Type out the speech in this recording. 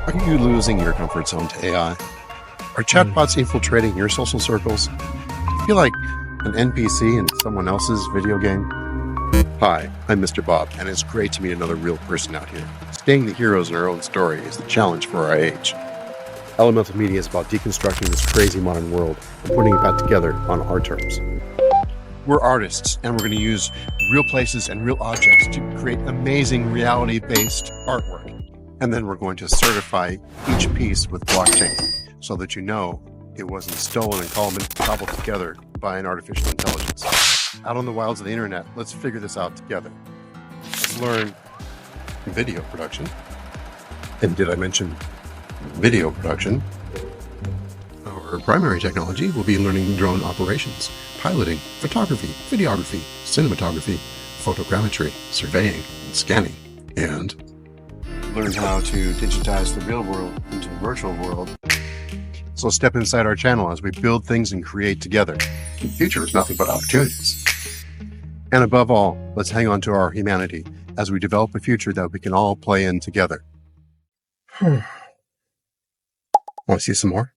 Are you losing your comfort zone to AI? Are chatbots infiltrating your social circles? Do you feel like an NPC in someone else's video game? Hi, I'm Mr. Bob, and it's great to meet another real person out here. Staying the heroes in our own story is the challenge for our age. Elemental Media is about deconstructing this crazy modern world and putting it back together on our terms. We're artists, and we're going to use real places and real objects to create amazing reality-based artwork. And then we're going to certify each piece with blockchain so that you know it wasn't stolen and cobbled together by an artificial intelligence. Out on the wilds of the internet, let's figure this out together. Let's learn video production. And did I mention video production? Our primary technology will be learning drone operations, piloting, photography, videography, cinematography, photogrammetry, surveying, scanning, and learn how to digitize the real world into the virtual world. So step inside our channel as we build things and create together. The future is nothing but opportunities. And above all, let's hang on to our humanity as we develop a future that we can all play in together. Want to see some more?